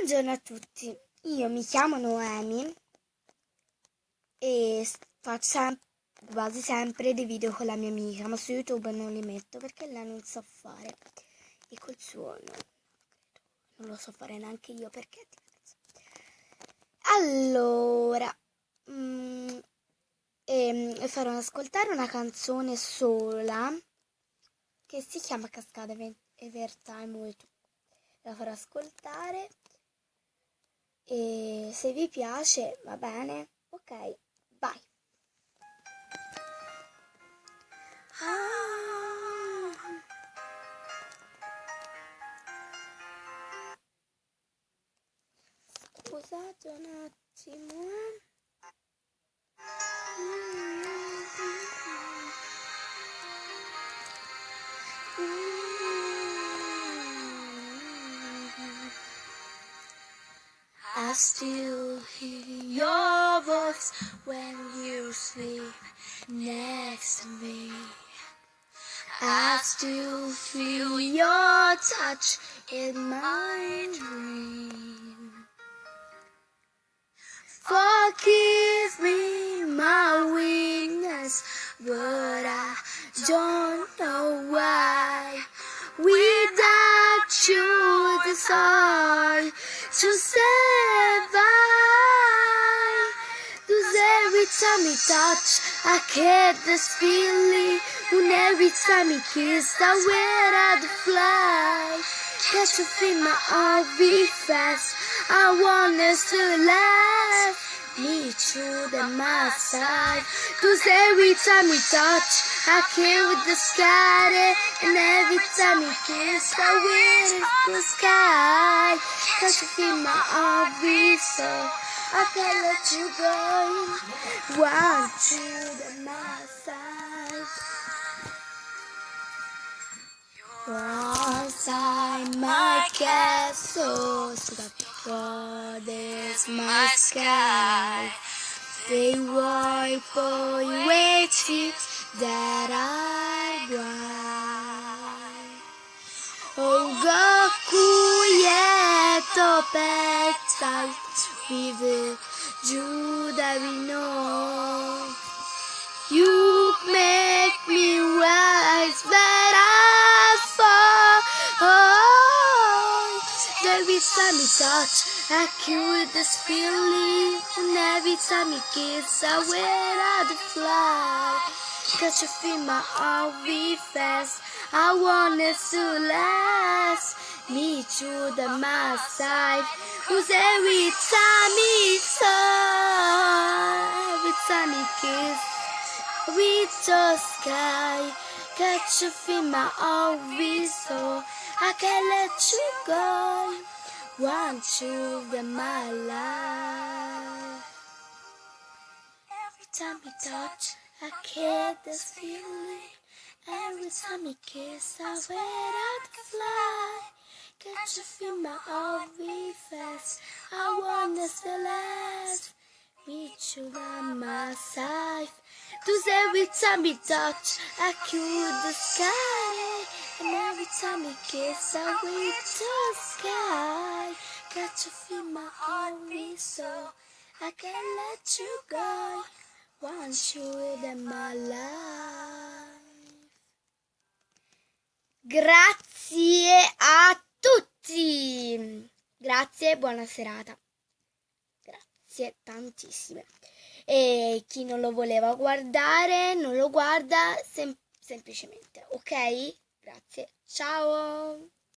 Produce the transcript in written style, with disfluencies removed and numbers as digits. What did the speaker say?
Buongiorno a tutti, io mi chiamo Noemi e faccio quasi sempre dei video con la mia amica, ma su YouTube non li metto perché lei non sa fare e col suo non lo so fare neanche io perché è diverso. Allora, farò ascoltare una canzone sola che si chiama Cascada Evertyme. La farò ascoltare e se vi piace va bene, ok, vai. Scusate un attimo. I still hear your voice when you sleep next to me. I still feel your touch in my dream. Forgive me my weakness, but I don't know why. Without you, it's hard to survive. 'Cause every time we touch, I get this feeling. And every time we kiss, I wear out the fly. Can't you feel my heart beat fast? I want us to last. Need you at my side. 'Cause every time we touch, I care with the sky. And every time we kiss, I wear the sky. Can't you feel my heart beat so? I can't let you go. Want you at my side. Outside my castle, so that God is my sky. They wipe away tears that I cry. Oh, Goku, yeah, to backside with the Jew that we know. You make me wise, but I fall. Every time we touch, I cure this feeling. And every time we kiss, I wear out the fly. Can't you feel my heart beat fast? I want it to last. Meet you at my side. 'Cause every time we touch, every time we kiss, with the sky, can't you feel my heart beat so? I can't let you go. Want you in my life. Every time we touch, I get this feeling. Every time we kiss, I wear out the fly. Can't you feel my heart beat fast? I want us to last. Meet you on my side. 'Cause every time we touch, I cure the sky. And every time we kiss, I reach the sky. Can't you feel my heart beat so? I can't let you go. Want you in my life. Grazie a tutti. Grazie, buona serata. Grazie tantissime. E chi non lo voleva guardare non lo guarda semplicemente, ok? Grazie, ciao!